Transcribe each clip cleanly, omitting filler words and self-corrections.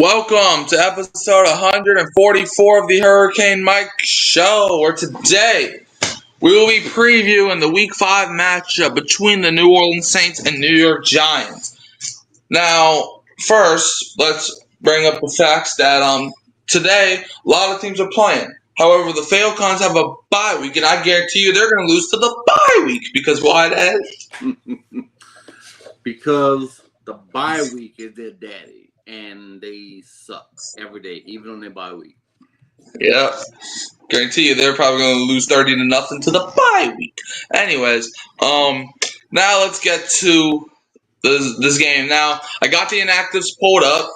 Welcome to episode 144 of the Hurricane Mike Show, where today we will be previewing the Week 5 matchup between the New Orleans Saints and New York Giants. Now, first, let's bring up the facts that today a lot of teams are playing. However, the Falcons have a bye week, and I guarantee you they're going to lose to the bye week. Because why, Dad? Because the bye week is their daddy, and they suck every day, even on their bye week. Yeah. Guarantee you they're probably going to lose 30-0 to the bye week. Anyways, now let's get to this game. Now, I got the inactives pulled up.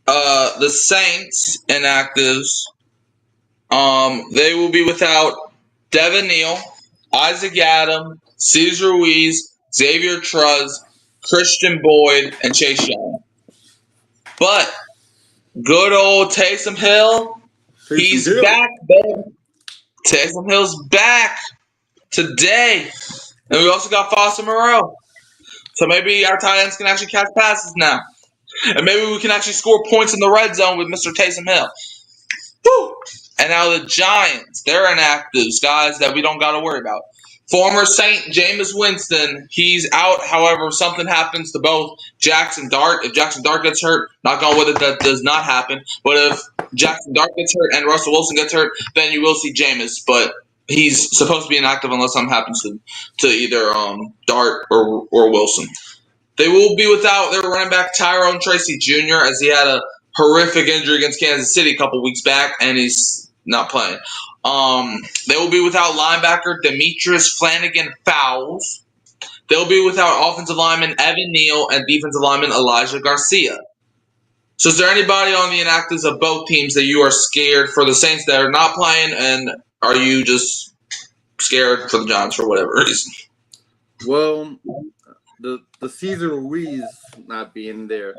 The Saints inactives, they will be without Devin Neal, Isaac Adam, Cesar Ruiz, Xavier Truz, Christian Boyd, and Chase Young. But good old Taysom Hill, he's back, baby. Taysom Hill's back today. And we also got Foster Moreau. So maybe our tight ends can actually catch passes now. And maybe we can actually score points in the red zone with Mr. Taysom Hill. Woo! And now the Giants, they're inactives, guys that we don't got to worry about. Former Saint Jameis Winston, he's out. However, something happens to both Jackson Dart. If Jackson Dart gets hurt, knock on wood, that does not happen. But if Jackson Dart gets hurt and Russell Wilson gets hurt, then you will see Jameis. But he's supposed to be inactive unless something happens to either Dart or Wilson. They will be without their running back Tyrone Tracy Jr. as he had a horrific injury against Kansas City a couple weeks back, and he's not playing. They will be without linebacker Demetrius Flanagan Fowles. They'll be without offensive lineman Evan Neal and defensive lineman Elijah Garcia. So is there anybody on the inactives of both teams that you are scared for the Saints that are not playing, and are you just scared for the Giants for whatever reason? Well, the Cesar Ruiz not being there,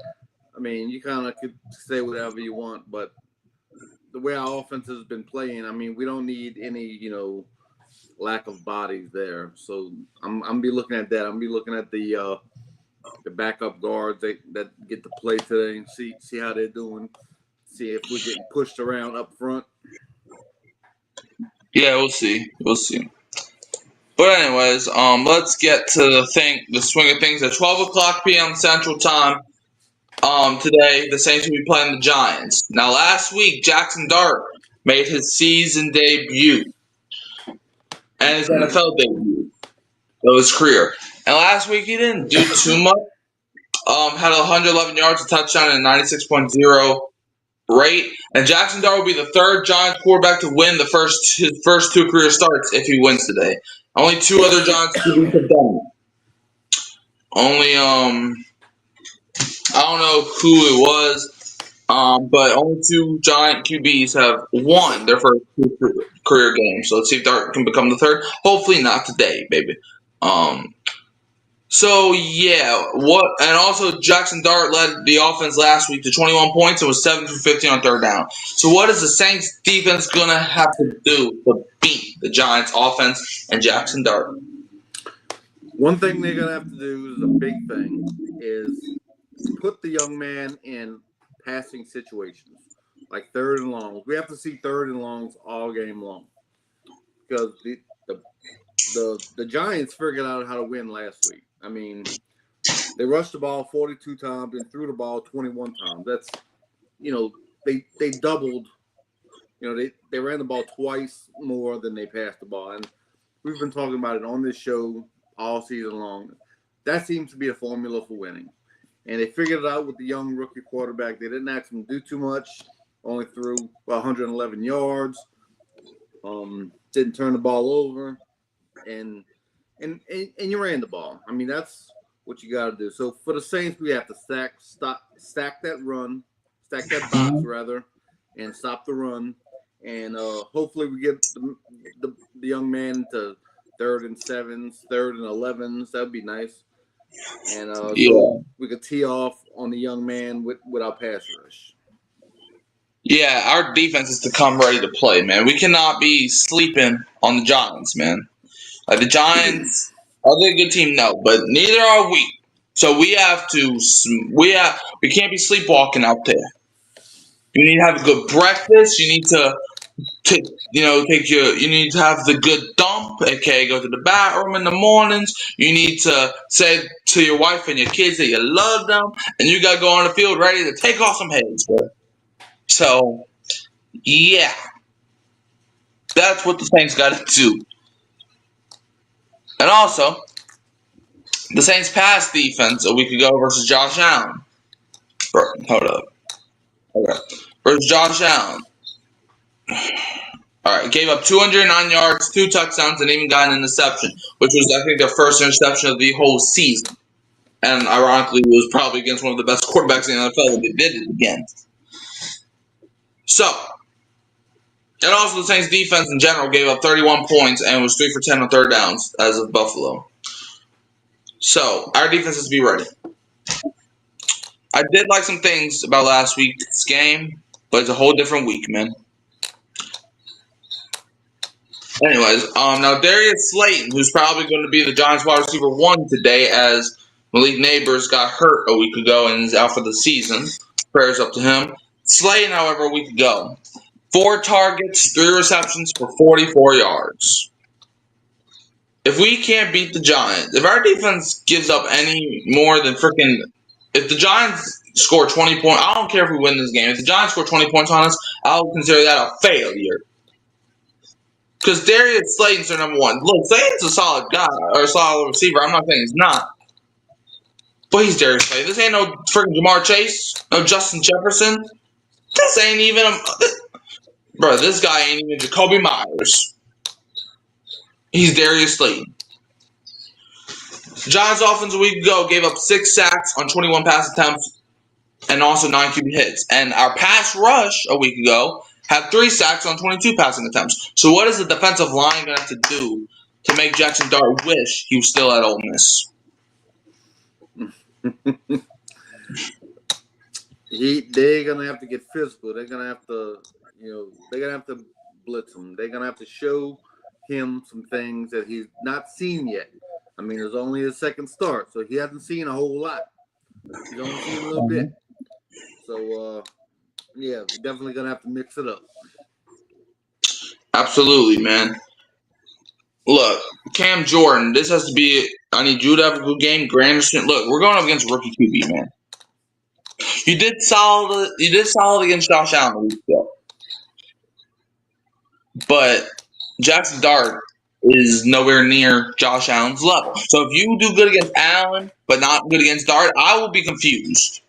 I mean, you kind of could say whatever you want, but the way our offense has been playing, I mean, we don't need any, lack of bodies there. So I'm be looking at that. I'm be looking at the backup guards that get to play today and see how they're doing. See if we're getting pushed around up front. Yeah, we'll see. But anyways, let's get to the swing of things at 12 o'clock p.m. Central Time. Today, the Saints will be playing the Giants. Now, last week, Jackson Dart made his season debut and his NFL debut of his career. And last week, he didn't do too much. Had 111 yards, a touchdown, and a 96.0 rate. And Jackson Dart will be the third Giants quarterback to win his first two career starts if he wins today. Only two other Giants QBs have done it. Only, I don't know who it was, but only two Giant QBs have won their first two career games. So let's see if Dart can become the third. Hopefully not today, baby. So yeah, and also Jackson Dart led the offense last week to 21 points and was 7 for 15 on third down. So what is the Saints defense gonna have to do to beat the Giants offense and Jackson Dart? One thing they're gonna have to do is a big thing is put the young man in passing situations like third and longs. We have to see third and longs all game long because the Giants figured out how to win last week. I mean, they rushed the ball 42 times and threw the ball 21 times. That's, they doubled. They ran the ball twice more than they passed the ball. And we've been talking about it on this show all season long. That seems to be a formula for winning. And they figured it out with the young rookie quarterback. They didn't ask him to do too much. Only threw 111 yards. Didn't turn the ball over. And you ran the ball. I mean, that's what you got to do. So for the Saints, we have to stack that run, stack that box rather, and stop the run. And hopefully we get the young man to 3rd and 7s, 3rd and 11s. That'd be nice. And so we could tee off on the young man with our pass rush. Yeah, our defense is to come ready to play, man. We cannot be sleeping on the Giants, man. The Giants, are they a good team? No, but neither are we. So we have to. We can't be sleepwalking out there. You need to have a good breakfast. You need to you need to have the good dump, aka go to the bathroom in the mornings. You need to say to your wife and your kids that you love them, and you gotta go on the field ready to take off some heads, bro. So yeah, that's what the Saints gotta do. And also, the Saints pass defense a week ago versus Josh Allen. Hold up. Okay. Versus Josh Allen. All right, gave up 209 yards, 2 touchdowns, and even got an interception, which was, I think, their first interception of the whole season. And ironically, it was probably against one of the best quarterbacks in the NFL that they did it against. So, and also the Saints defense in general gave up 31 points and was 3 for 10 on third downs as of Buffalo. So, our defense has to be ready. I did like some things about last week's game, but it's a whole different week, man. Anyways, now Darius Slayton, who's probably going to be the Giants wide receiver 1 today, as Malik Neighbors got hurt a week ago and is out for the season. Prayers up to him. Slayton, however, a week ago, 4 targets, 3 receptions for 44 yards. If we can't beat the Giants, if our defense gives up any more than if the Giants score 20 points, I don't care if we win this game. If the Giants score 20 points on us, I'll consider that a failure. Because Darius Slayton's their number 1. Look, Slayton's a solid guy, or a solid receiver. I'm not saying he's not. But he's Darius Slayton. This ain't no freaking Jamar Chase, no Justin Jefferson. This ain't even bro, this guy ain't even Jacoby Myers. He's Darius Slayton. Giants offense a week ago gave up 6 sacks on 21 pass attempts and also 9 QB hits. And our pass rush a week ago had 3 sacks on 22 passing attempts. So what is the defensive line going to have to do to make Jackson Dart wish he was still at Ole Miss? They're going to have to get physical. They're going to have to, they're going to have to blitz him. They're going to have to show him some things that he's not seen yet. I mean, it's only his second start, so he hasn't seen a whole lot. He's only seen a little bit. So, yeah, we're definitely going to have to mix it up. Absolutely, man. Look, Cam Jordan, this has to be – I need you to have a good game. Granderson, look, we're going up against rookie QB, man. You did solid against Josh Allen a week ago. But Jackson Dart is nowhere near Josh Allen's level. So if you do good against Allen, but not good against Dart, I will be confused.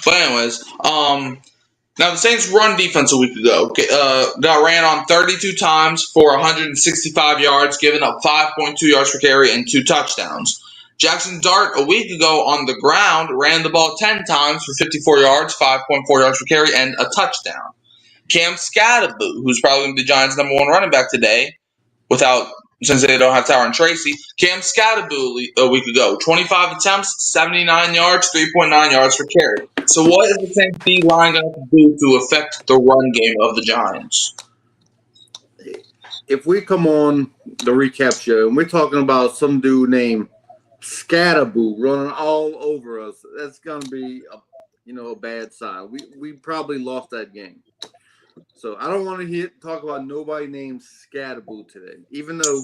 But anyways, now the Saints run defense a week ago got ran on 32 times for 165 yards, giving up 5.2 yards per carry and 2 touchdowns. Jackson Dart a week ago on the ground ran the ball 10 times for 54 yards, 5.4 yards per carry, and a touchdown. Cam Skattebo, who's probably going to be the Giants' number 1 running back today, since they don't have Tyron Tracy, Cam Skattebo a week ago, 25 attempts, 79 yards, 3.9 yards per carry. So what is the Saints D line going to do to affect the run game of the Giants? If we come on the recap show and we're talking about some dude named Skattebo running all over us, that's going to be a bad sign. We probably lost that game. So I don't want to talk about nobody named Skattebo today, even though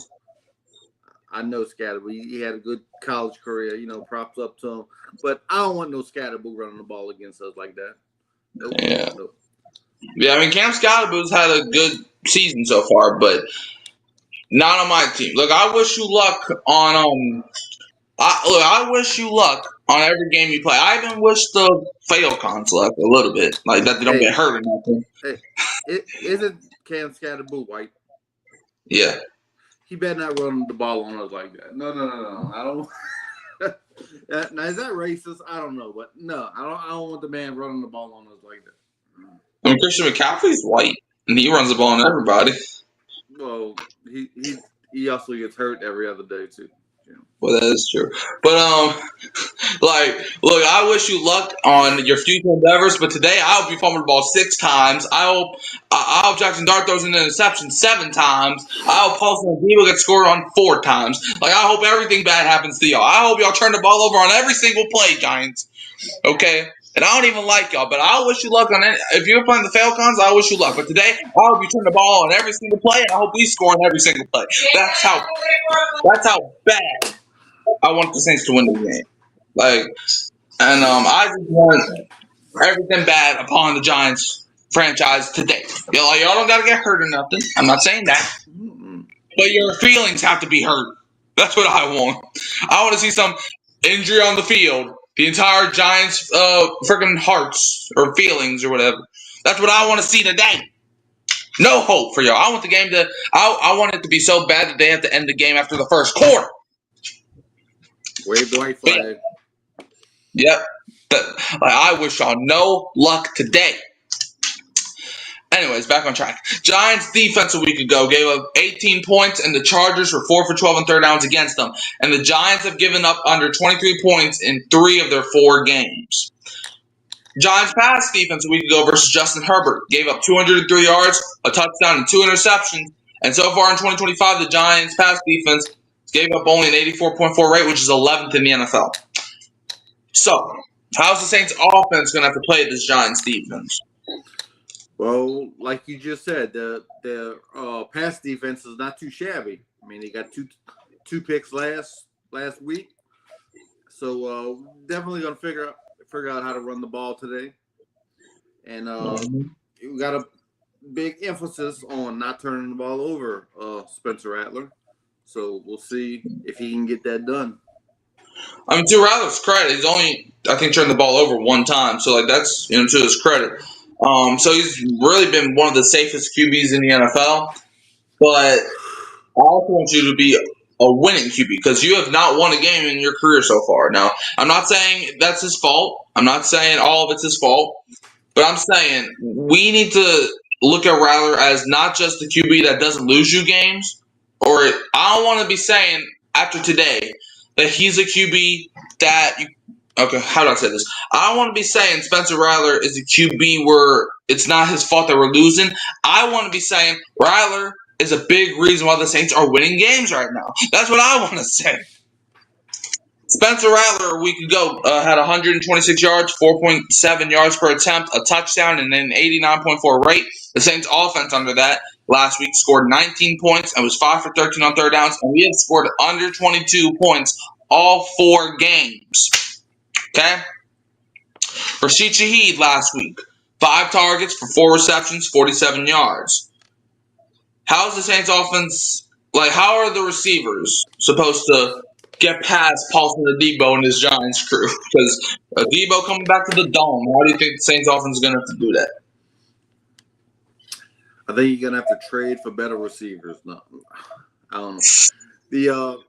I know Skattebo. He had a good college career, props up to him. But I don't want no Skattebo running the ball against us like that. Nope. Yeah. Nope. Yeah, I mean, Cam Skattebo's had a good season so far, but not on my team. Look, I wish you luck on I wish you luck on every game you play. I even wish the Falcons luck a little bit, like that they don't get hurt or nothing. Hey, isn't Cam Skattebo white? Yeah. He better not run the ball on us like that. No. I don't. Now, is that racist? I don't know, but no, I don't want the man running the ball on us like that. I mean, Christian McCaffrey's white, and he runs the ball on everybody. Well, he also gets hurt every other day too. Well, that is true. But look, I wish you luck on your future endeavors. But today, I hope you fumble the ball 6 times. I hope Jackson Dart throws an interception 7 times. I hope Paulson Adebo gets scored on 4 times. Like, I hope everything bad happens to y'all. I hope y'all turn the ball over on every single play, Giants. Okay. And I don't even like y'all, but I wish you luck on it. If you're playing the Falcons, I wish you luck. But today, I hope you turn the ball on every single play, and I hope we score on every single play. That's how bad I want the Saints to win the game. I just want everything bad upon the Giants franchise today. Y'all don't gotta get hurt or nothing. I'm not saying that, but your feelings have to be hurt. That's what I want. I want to see some injury on the field. The entire Giants' freaking hearts or feelings or whatever. That's what I want to see today. No hope for y'all. I want the game to. I want it to be so bad that they have to end the game after the first quarter. Wave the white flag. Yep. I wish y'all no luck today. Anyways, back on track. Giants defense a week ago gave up 18 points, and the Chargers were 4 for 12 on third downs against them. And the Giants have given up under 23 points in 3 of their 4 games. Giants pass defense a week ago versus Justin Herbert gave up 203 yards, a touchdown, and 2 interceptions. And so far in 2025, the Giants pass defense gave up only an 84.4 rate, which is 11th in the NFL. So, how's the Saints offense going to have to play this Giants defense? Well, like you just said, the pass defense is not too shabby. I mean, they got two picks last week, so definitely gonna figure out how to run the ball today. And we got a big emphasis on not turning the ball over, Spencer Rattler. So we'll see if he can get that done. I mean, to Rattler's credit, he's only, I think, turned the ball over 1 time. So, that's, to his credit. So he's really been one of the safest QBs in the NFL. But I also want you to be a winning QB because you have not won a game in your career so far. Now, I'm not saying that's his fault. I'm not saying all of it's his fault. But I'm saying we need to look at Rattler as not just the QB that doesn't lose you games. Or I don't want to be saying after today that he's a QB that you. Okay, how do I say this? I don't want to be saying Spencer Rattler is a QB where it's not his fault that we're losing. I want to be saying Rattler is a big reason why the Saints are winning games right now. That's what I want to say. Spencer Rattler a week ago had 126 yards, 4.7 yards per attempt, a touchdown, and an 89.4 rate. The Saints offense under that last week scored 19 points and was 5 for 13 on third downs, and we have scored under 22 points all 4 games. Okay? Rashid Shaheed last week, 5 targets for 4 receptions, 47 yards. How's the Saints offense, how are the receivers supposed to get past Paulson Adebo and his Giants crew? Because Adebo coming back to the Dome, how do you think the Saints offense is going to have to do that? I think you're going to have to trade for better receivers. No, I don't know.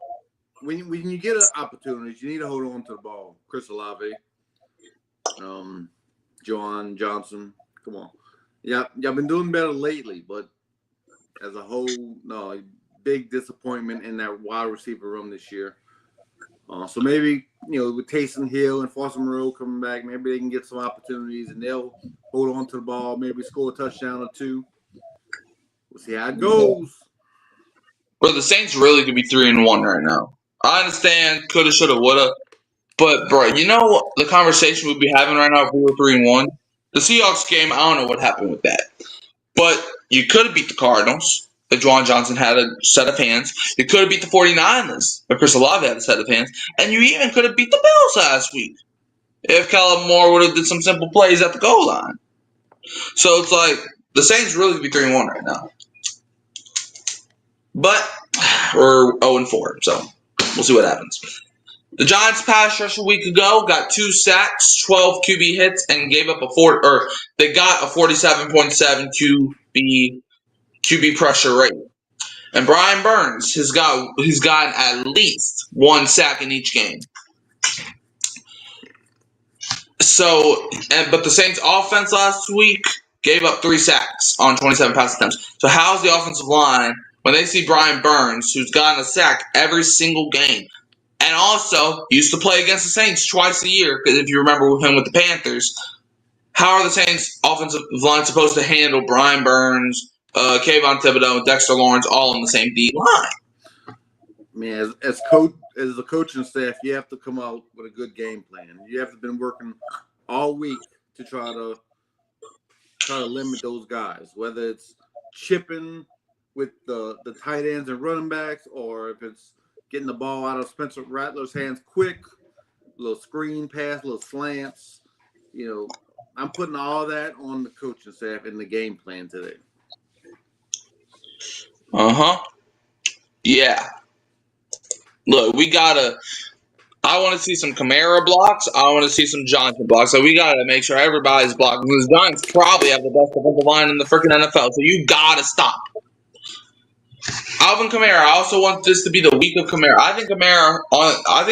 When you get opportunities, you need to hold on to the ball. Chris Olave, John Johnson, come on. Yeah, y'all been doing better lately, but as a whole, no, big disappointment in that wide receiver room this year. So maybe, with Taysom Hill and Foster Moreau coming back, maybe they can get some opportunities and they'll hold on to the ball, maybe score a touchdown or 2. We'll see how it goes. Bro, the Saints really could be 3-1 right now. I understand, coulda, shoulda, woulda. But, bro, the conversation we'd be having right now if we were 3-1? The Seahawks game, I don't know what happened with that. But you could have beat the Cardinals if Juwan Johnson had a set of hands. You could have beat the 49ers if Chris Olave had a set of hands. And you even could have beat the Bills last week if Kellen Moore would have did some simple plays at the goal line. So it's like the Saints really could be 3-1 right now. But we're 0-4, so we'll see what happens. The Giants pass rush a week ago got 2 sacks, 12 QB hits, and gave up they got a 47.7 QB pressure rate. And Brian Burns he's gotten at least 1 sack in each game. So, but the Saints offense last week gave up 3 sacks on 27 pass attempts. So how's the offensive line when they see Brian Burns, who's gotten a sack every single game, and also used to play against the Saints twice a year, because if you remember him with the Panthers, how are the Saints offensive line supposed to handle Brian Burns, Kayvon Thibodeau, and Dexter Lawrence all on the same D line? I mean, as the coaching staff, you have to come out with a good game plan. You have to been working all week to try to limit those guys, whether it's chipping with the tight ends and running backs, or if it's getting the ball out of Spencer Rattler's hands quick, little screen pass, little slants. I'm putting all that on the coaching staff in the game plan today. Yeah. Look, I want to see some Kamara blocks. I want to see some Johnson blocks. So we got to make sure everybody's blocking. Because the Giants probably have the best defensive line in the freaking NFL. So you got to stop. Alvin Kamara. I also want this to be the week of Kamara. I think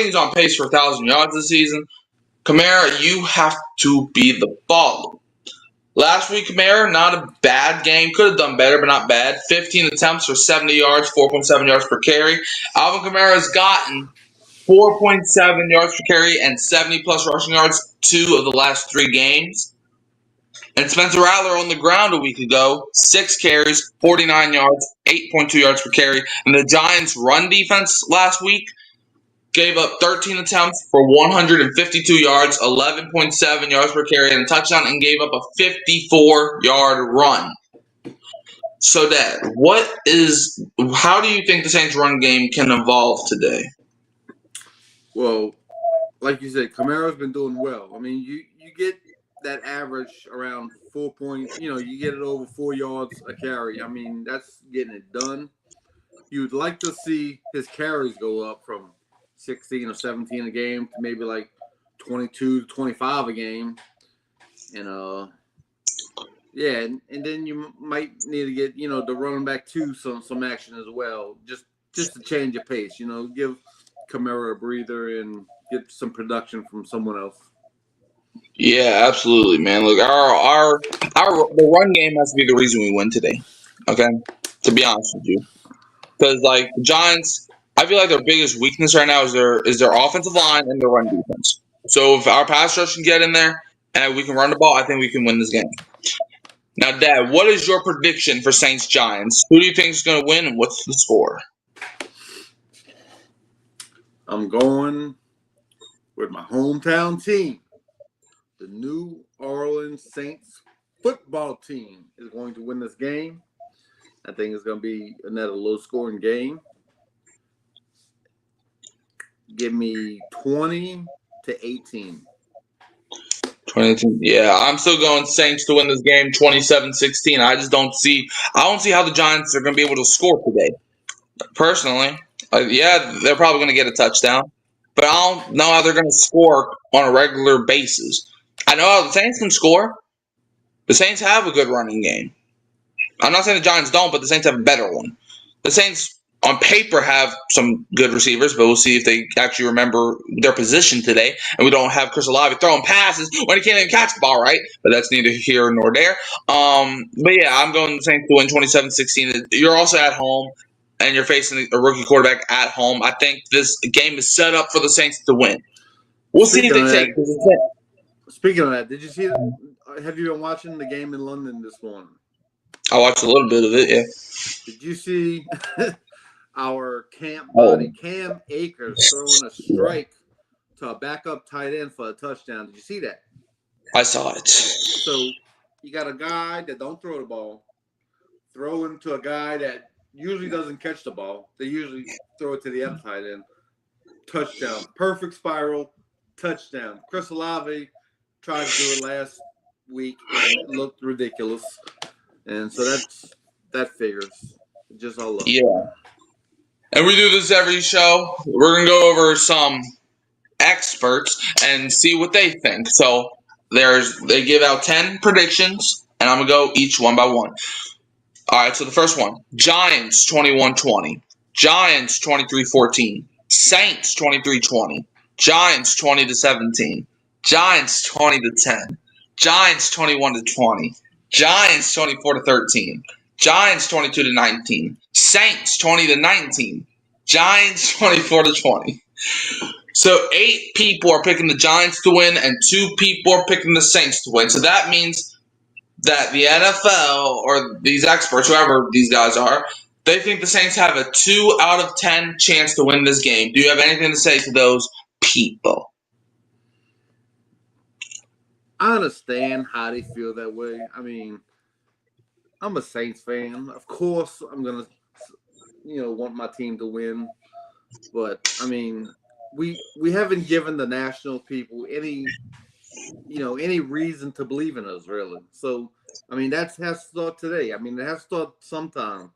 he's on pace for 1,000 yards this season. Kamara, you have to be the baller. Last week, Kamara, not a bad game. Could have done better, but not bad. 15 attempts for 70 yards, 4.7 yards per carry. Alvin Kamara has gotten 4.7 yards per carry and 70-plus rushing yards 2 of the last 3 games. And Spencer Rattler on the ground a week ago, 6 carries, 49 yards, 8.2 yards per carry. And the Giants' run defense last week gave up 13 attempts for 152 yards, 11.7 yards per carry, and a touchdown, and gave up a 54-yard run. So, Dad, how do you think the Saints' run game can evolve today? Well, like you said, Kamara's been doing well. I mean, you get that average around 4 points. You get it over 4 yards a carry. I mean, that's getting it done. You'd like to see his carries go up from 16 or 17 a game to maybe like 22 to 25 a game. And and then you might need to get, the running back too some action as well. Just to change your pace, give Kamara a breather and get some production from someone else. Yeah, absolutely, man. Look, the run game has to be the reason we win today. Okay? To be honest with you. Because the Giants, I feel like their biggest weakness right now is their offensive line and their run defense. So if our pass rush can get in there and we can run the ball, I think we can win this game. Now, Dad, what is your prediction for Saints Giants? Who do you think is going to win, and what's the score? I'm going with my hometown team. The New Orleans Saints football team is going to win this game. I think it's going to be another low-scoring game. Give me 20-18. 2018. Yeah, I'm still going Saints to win this game 27-16. I don't see how the Giants are going to be able to score today. Personally, they're probably going to get a touchdown, but I don't know how they're going to score on a regular basis. I know how the Saints can score. The Saints have a good running game. I'm not saying the Giants don't, but the Saints have a better one. The Saints, on paper, have some good receivers, but we'll see if they actually remember their position today. And we don't have Chris Olave throwing passes when he can't even catch the ball, right? But that's neither here nor there. But yeah, I'm going the Saints to win 27-16. You're also at home, and you're facing a rookie quarterback at home. I think this game is set up for the Saints to win. We'll see if they take it. Speaking of that, did you see? Have you been watching the game in London this morning? I watched a little bit of it, yeah. Did you see our camp buddy Cam Akers throwing a strike to a backup tight end for a touchdown? Did you see that? I saw it. So you got a guy that don't throw the ball, throwing to a guy that usually doesn't catch the ball. They usually throw it to the other tight end. Touchdown. Perfect spiral. Touchdown. Chris Olave tried to do it last week and it looked ridiculous. And so that figures. Just all up. Yeah. And we do this every show. We're going to go over some experts and see what they think. So they give out 10 predictions, and I'm going to go each one by one. All right, so the first one. Giants 21-20. Giants 23-14. Saints 23-20. Giants 20-17. Giants 20-10. Giants 21-20. Giants 24-13. Giants 22-19. Saints 20-19. Giants 24-20. So 8 people are picking the Giants to win, and 2 people are picking the Saints to win. So that means that the NFL or these experts, whoever these guys are, they think the Saints have a 2 out of 10 chance to win this game. Do you have anything to say to those people? I understand how they feel that way. I mean, I'm a Saints fan. Of course, I'm gonna, want my team to win. But I mean, we haven't given the national people any reason to believe in us really. So I mean, that has to start today. I mean, it has to start sometime.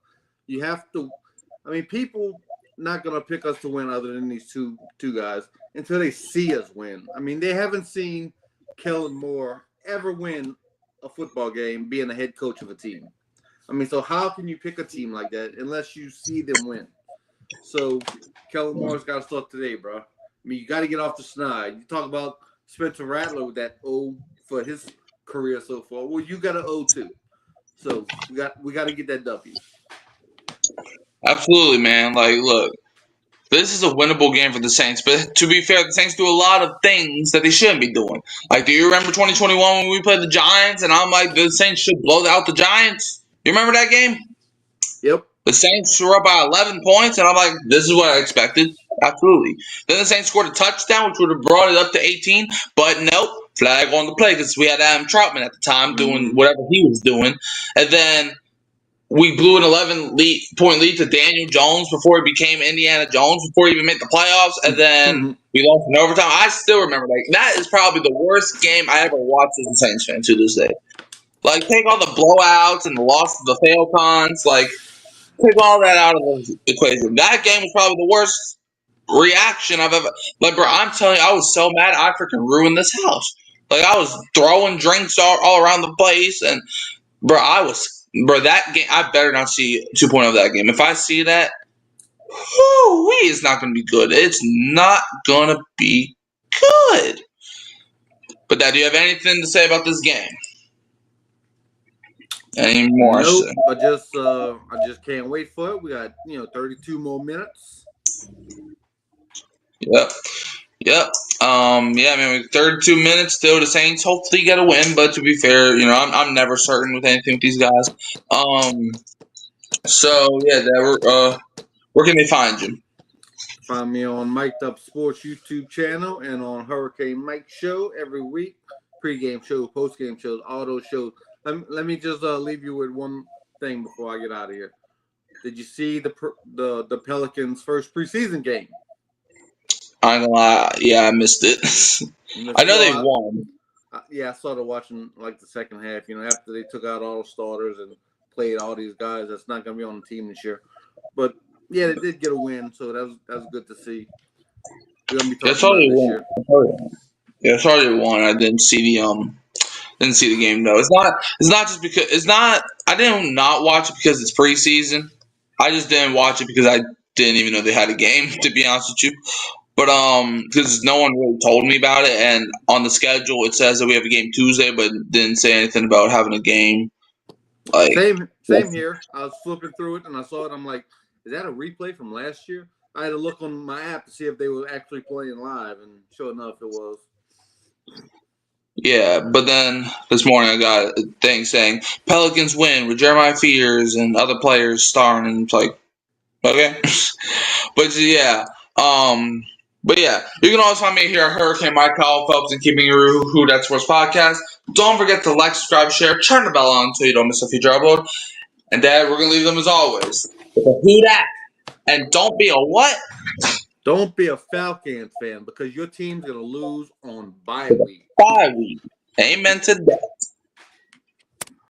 You have to. I mean, people not gonna pick us to win other than these two guys until they see us win. I mean, they haven't seen Kellen Moore ever win a football game being the head coach of a team. I mean, so how can you pick a team like that unless you see them win? So Kellen Moore's got to start today, bro. I mean, you got to get off the snide. You talk about Spencer Rattler with that O for his career so far. Well, you got an O too. So we got to get that W. Absolutely, man. Like, look, this is a winnable game for the Saints, but to be fair, the Saints do a lot of things that they shouldn't be doing. Like, do you remember 2021 when we played the Giants, and I'm like, the Saints should blow out the Giants? You remember that game? Yep. The Saints were up by 11 points, and I'm like, this is what I expected. Absolutely. Then the Saints scored a touchdown, which would have brought it up to 18, but nope, flag on the play because we had Adam Troutman at the time doing whatever he was doing. And then we blew an 11-point lead to Daniel Jones before he became Indiana Jones, before he even made the playoffs, and then we lost in overtime. I still remember that is probably the worst game I ever watched as a Saints fan to this day. Like, take all the blowouts and the loss of the Falcons, like, take all that out of the equation. That game was probably the worst reaction I've ever. Like, bro, I'm telling you, I was so mad I freaking ruined this house. Like, I was throwing drinks all around the place, and that game, I better not see 2.0 of that game. If I see that, it's not going to be good. It's not going to be good. But, Dad, do you have anything to say about this game? Any more? Nope. I just can't wait for it. We got 32 more minutes. Yep. Yeah, man. 32 minutes still. The Saints hopefully get a win, but to be fair, I'm never certain with anything with these guys. So yeah, where can they find you? Find me on Mic'd Up Sports YouTube channel and on Hurricane Mike Show every week. Pre-game shows, post-game shows, all those shows. Let me just leave you with one thing before I get out of here. Did you see the Pelicans' first preseason game? I'm gonna lie, yeah, I missed it. I know they won. I started watching like the second half. After they took out all the starters and played all these guys that's not gonna be on the team this year. But yeah, they did get a win, so that was good to see. We're gonna be talking about this year. Yeah, sorry they won. I didn't see the game though. It's not just because I didn't not watch it because it's preseason. I just didn't watch it because I didn't even know they had a game, to be honest with you. But because no one really told me about it, and on the schedule it says that we have a game Tuesday, but didn't say anything about having a game. Like same here. I was flipping through it and I saw it. I'm like, is that a replay from last year? I had to look on my app to see if they were actually playing live, and sure enough, it was. Yeah, but then this morning I got a thing saying Pelicans win with Jeremiah Fears and other players starring, and it's like, okay. But yeah, you can always find me here at Hurricane Mike Kyle Phelps and Keeping Your Who That Sports podcast. Don't forget to like, subscribe, share, turn the bell on so you don't miss a future upload. And Dad, we're gonna leave them as always with a who dat, and don't be a what? Don't be a Falcons fan because your team's gonna lose on bye week. Bye week. Amen to that.